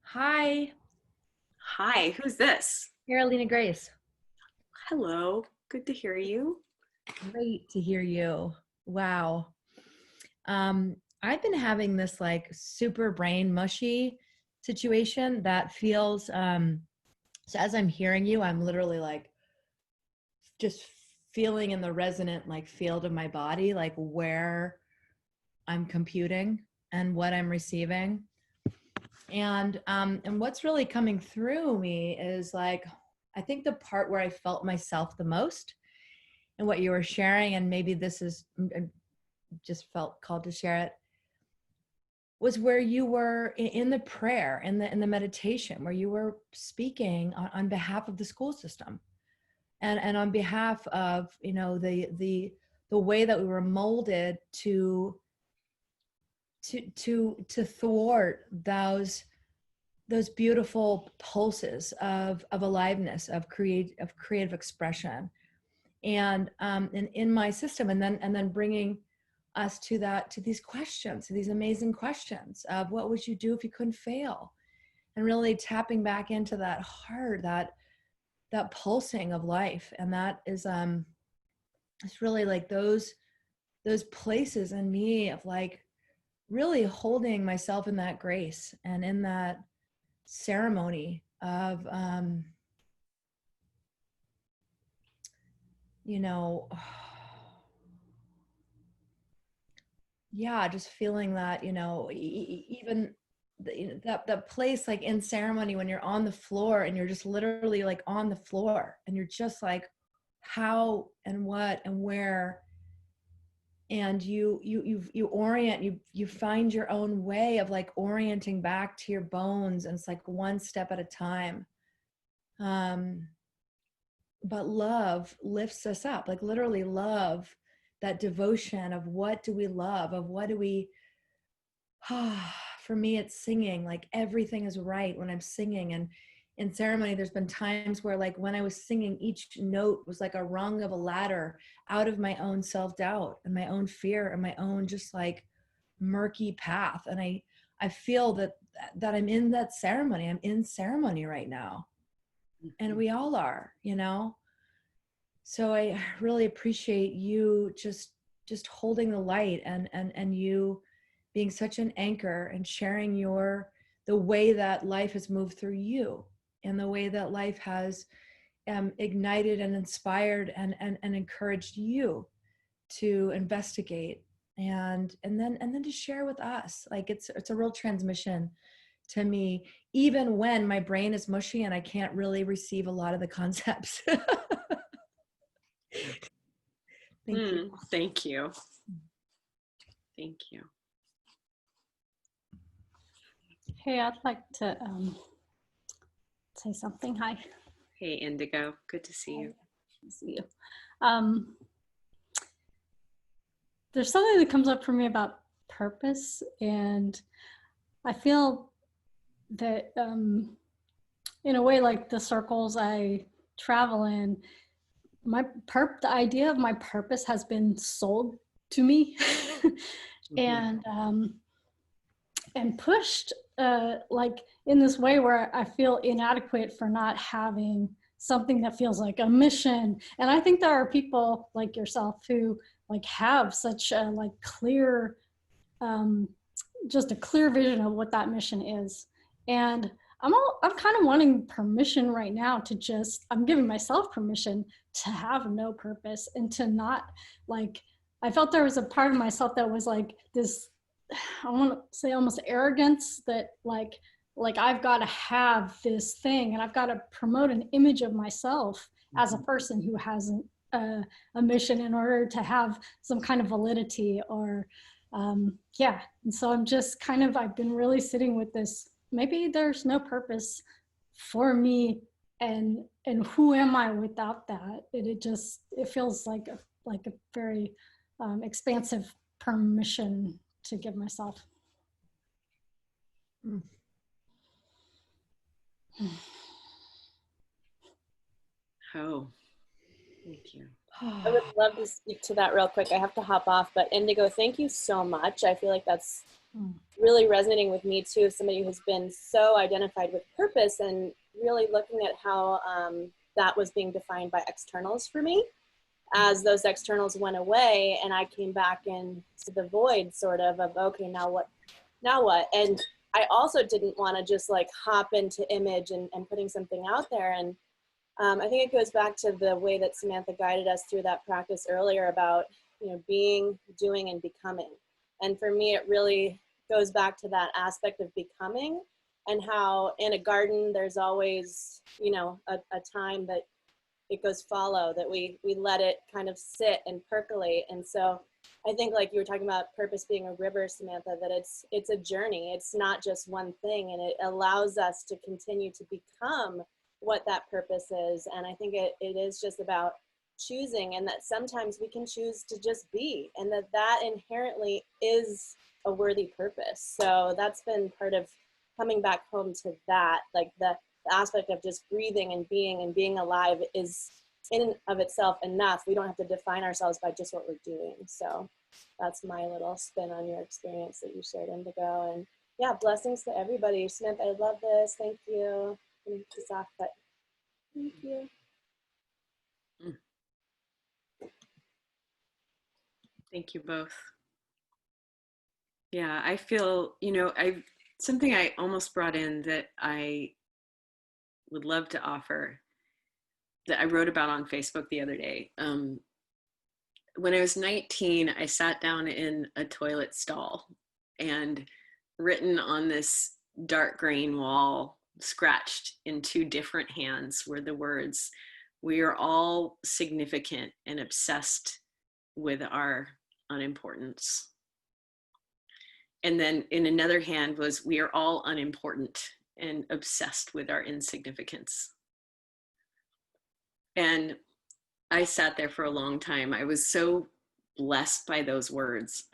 Hi. Hi, who's this? Carolina Grace. Hello, good to hear you. Great to hear you. Wow. I've been having this like super brain mushy situation that feels, so as I'm hearing you, I'm literally like just feeling in the resonant like field of my body, like where I'm computing and what I'm receiving. And what's really coming through me is like, I think the part where I felt myself the most and what you were sharing, and maybe this is, I just felt called to share it, was where you were in the prayer, in the meditation, where you were speaking on behalf of the school system and on behalf of, you know, the way that we were molded to thwart those beautiful pulses of aliveness, of creative expression, and in my system, and then bringing us to these questions, to these amazing questions of what would you do if you couldn't fail, and really tapping back into that heart, that pulsing of life. And that is it's really like those places in me of like really holding myself in that grace and in that ceremony of you know, yeah, just feeling that, you know, even that place like in ceremony when you're on the floor and you're just literally like on the floor and you're just like how and what and where, and you orient, you find your own way of like orienting back to your bones, and it's like one step at a time. But love lifts us up, like literally love, that devotion of what do we love, of what do we, for me, it's singing. Like everything is right when I'm singing. And in ceremony, there's been times where like when I was singing, each note was like a rung of a ladder out of my own self-doubt and my own fear and my own just like murky path. And I feel that I'm in that ceremony. I'm in ceremony right now. And we all are, you know? So I really appreciate you just holding the light and you being such an anchor and sharing the way that life has moved through you and the way that life has ignited and inspired and encouraged you to investigate and then to share with us. Like it's a real transmission to me, even when my brain is mushy and I can't really receive a lot of the concepts. Thank you. Thank you. Thank you. Hey, I'd like to say something. Hi. Hey, Indigo. Good to see you. Good to see you. There's something that comes up for me about purpose, and I feel that in a way, like the circles I travel in, the idea of my purpose has been sold to me and pushed like in this way where I feel inadequate for not having something that feels like a mission. And I think there are people like yourself who like have such a like clear, just a clear vision of what that mission is. And I'm kind of wanting permission right now to just, I'm giving myself permission to have no purpose and to not like, I felt there was a part of myself that was like this, I want to say almost arrogance that like I've got to have this thing and I've got to promote an image of myself as a person who has a mission in order to have some kind of validity or yeah. And so I'm just kind of, I've been really sitting with this, maybe there's no purpose for me and who am I without that? It feels like a very expansive permission to give myself. Oh, thank you. I would love to speak to that real quick. I have to hop off, but Indigo, thank you so much. I feel like that's really resonating with me too, somebody who's been so identified with purpose and really looking at how that was being defined by externals for me. As those externals went away and I came back into the void sort of okay, now what? And I also didn't want to just like hop into image and putting something out there. And I think it goes back to the way that Samantha guided us through that practice earlier about, you know, being, doing, and becoming. And for me, it really goes back to that aspect of becoming and how in a garden, there's always, you know, a time that it goes fallow, that we let it kind of sit and percolate. And so I think like you were talking about purpose being a river, Samantha, that it's a journey. It's not just one thing, and it allows us to continue to become what that purpose is. And I think it is just about choosing, and that sometimes we can choose to just be, and that inherently is a worthy purpose. So that's been part of coming back home to that, like the aspect of just breathing and being alive is in and of itself enough. We don't have to define ourselves by just what we're doing. So that's my little spin on your experience that you shared, Indigo. And yeah, blessings to everybody. Samantha, I love this. Thank you. But thank you. Thank you both. Yeah, I feel, you know, something I almost brought in that I would love to offer that I wrote about on Facebook the other day. When I was 19, I sat down in a toilet stall, and written on this dark green wall, scratched in two different hands, were the words, "We are all significant and obsessed with our unimportance." And then in another hand was, "We are all unimportant and obsessed with our insignificance." And I sat there for a long time. I was so blessed by those words.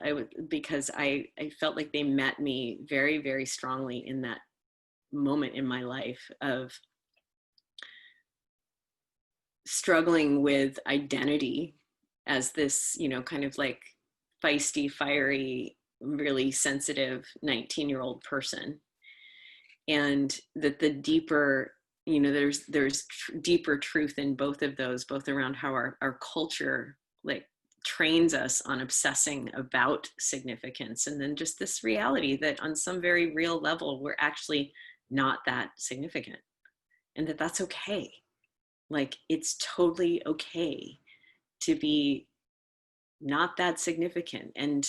Because I felt like they met me very, very strongly in that moment in my life of struggling with identity as this, you know, kind of like feisty, fiery, really sensitive 19-year-old person. And that the deeper, you know, there's deeper truth in both of those, both around how our culture like trains us on obsessing about significance, and then just this reality that on some very real level, we're actually not that significant, and that's okay. Like, it's totally okay to be not that significant. And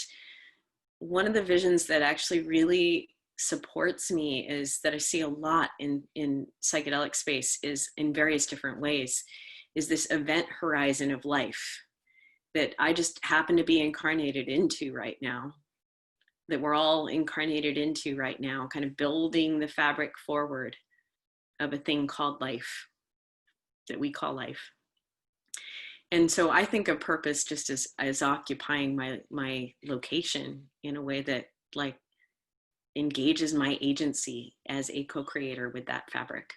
one of the visions that actually really supports me is that I see a lot in psychedelic space is in various different ways, is this event horizon of life that I just happen to be incarnated into right now, that we're all incarnated into right now, kind of building the fabric forward of a thing called life, that we call life. And so I think of purpose just as occupying my location in a way that like engages my agency as a co-creator with that fabric,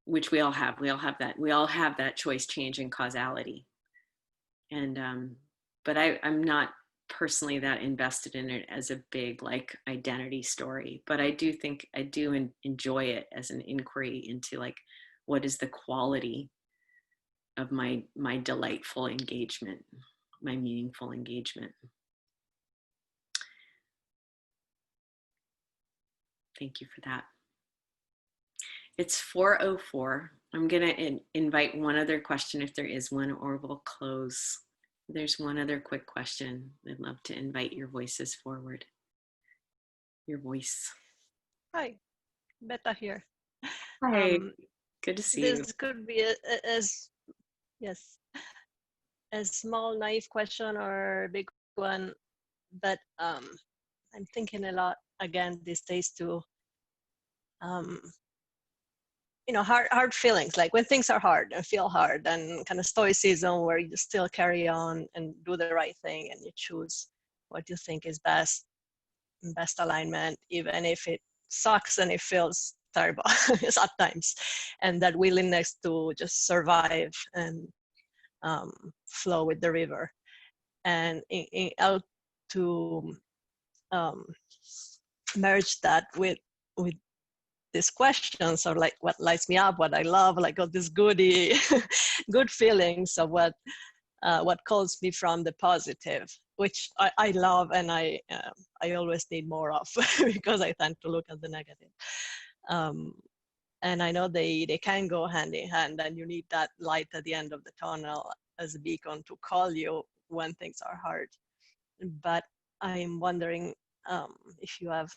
which we all have. We all have that. We all have that choice, change, and causality. And but I'm not personally that invested in it as a big like identity story. But I do think I do enjoy it as an inquiry into like what is the quality of my delightful engagement, my meaningful engagement. Thank you for that. It's 4:04. I'm gonna invite one other question if there is one, or we'll close. There's one other quick question. I'd love to invite your voices forward. Your voice. Hi, Beta here. Hi, good to see you. This could be a small naive question or a big one, but I'm thinking a lot again these days to hard feelings, like when things are hard and feel hard, and kind of stoicism where you still carry on and do the right thing and you choose what you think is best alignment, even if it sucks and it feels terrible at times, and that willingness to just survive and flow with the river, and how to merge that with these questions of like what lights me up, what I love, like all these good feelings of what calls me from the positive, which I love, and I always need more of because I tend to look at the negative. And I know they can go hand in hand, and you need that light at the end of the tunnel as a beacon to call you when things are hard. But I'm wondering if you have,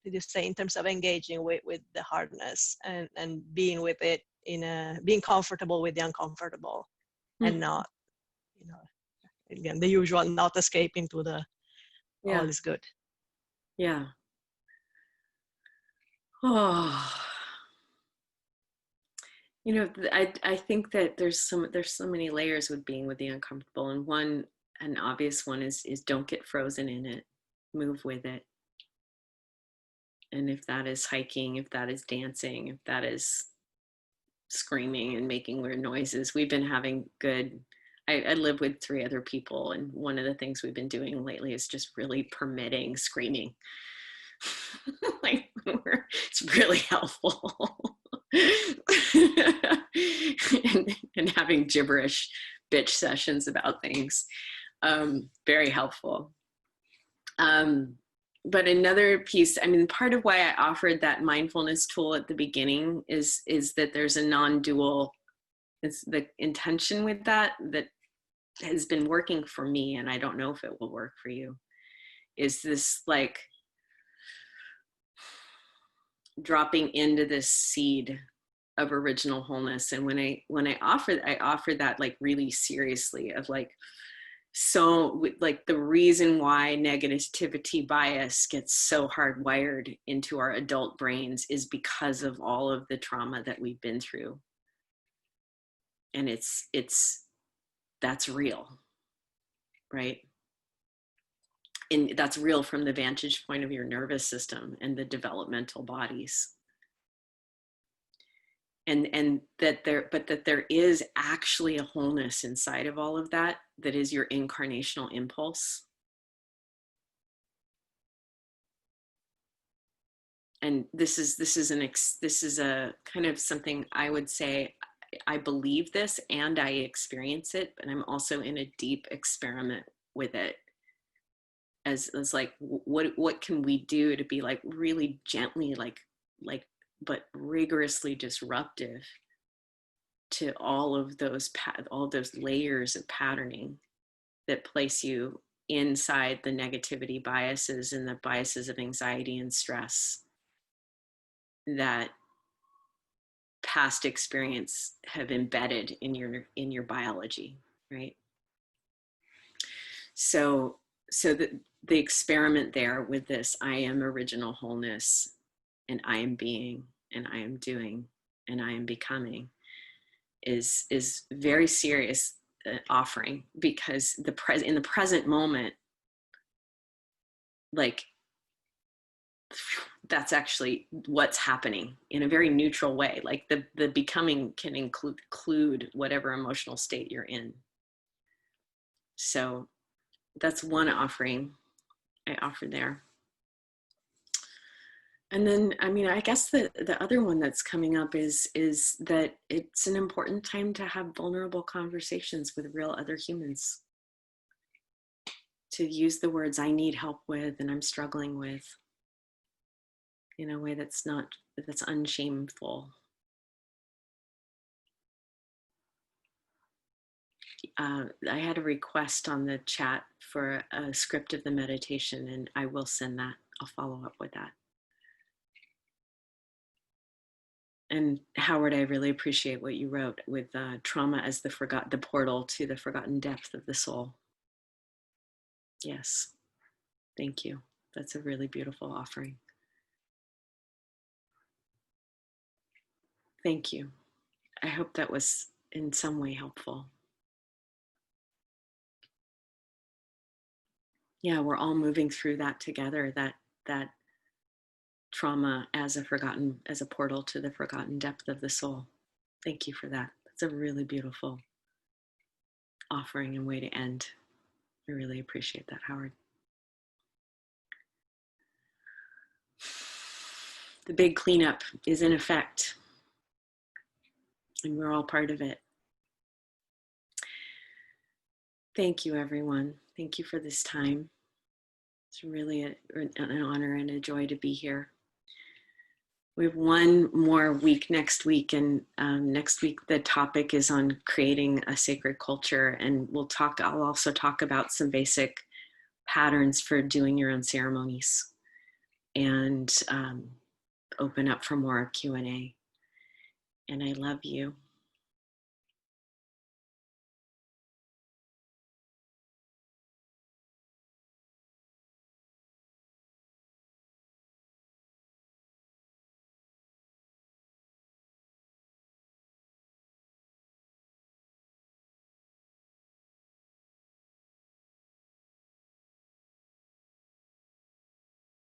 did you say, in terms of engaging with the hardness and being with it being comfortable with the uncomfortable, and not, again, the usual, not escaping to the all is good. Yeah. Oh, I think that there's so many layers with being with the uncomfortable, and an obvious one is don't get frozen in it, move with it. And if that is hiking, if that is dancing, if that is screaming and making weird noises, we've been having I live with 3 other people, and one of the things we've been doing lately is just really permitting screaming. Like, it's really helpful. and having gibberish bitch sessions about things, very helpful. But another piece, part of why I offered that mindfulness tool at the beginning is that there's a non-dual, it's the intention with that has been working for me, and I don't know if it will work for you, is this like dropping into this seed of original wholeness. And when I offer that like really seriously, of like, so like the reason why negativity bias gets so hardwired into our adult brains is because of all of the trauma that we've been through. And that's real, right? And that's real from the vantage point of your nervous system and the developmental bodies. And that there is actually a wholeness inside of all of that is your incarnational impulse. And this is a kind of something I would say, I believe this and I experience it, but I'm also in a deep experiment with it as like, what can we do to be like really gently, like but rigorously disruptive to all of those layers of patterning that place you inside the negativity biases and the biases of anxiety and stress that past experience have embedded in your biology, right? So the experiment there with this, I am original wholeness, and I am being, and I am doing, and I am becoming, is very serious offering, because in the present moment, like, that's actually what's happening in a very neutral way. Like the becoming can include whatever emotional state you're in. So that's one offering I offer there. And then, I mean, I guess the other one that's coming up is that it's an important time to have vulnerable conversations with real other humans. To use the words I need help with and I'm struggling with in a way that's unshameful. I had a request on the chat for a script of the meditation, and I will send that. I'll follow up with that. And Howard, I really appreciate what you wrote with trauma as the portal to the forgotten depth of the soul. Yes, thank you. That's a really beautiful offering. Thank you. I hope that was in some way helpful. Yeah, we're all moving through that together, that trauma as a portal to the forgotten depth of the soul. Thank you for that. That's a really beautiful offering and way to end. I really appreciate that, Howard. The big cleanup is in effect, and we're all part of it. Thank you, everyone. Thank you for this time. It's really an honor and a joy to be here. We have one more week next week, and next week the topic is on creating a sacred culture, and I'll also talk about some basic patterns for doing your own ceremonies, and open up for more Q&A. And I love you.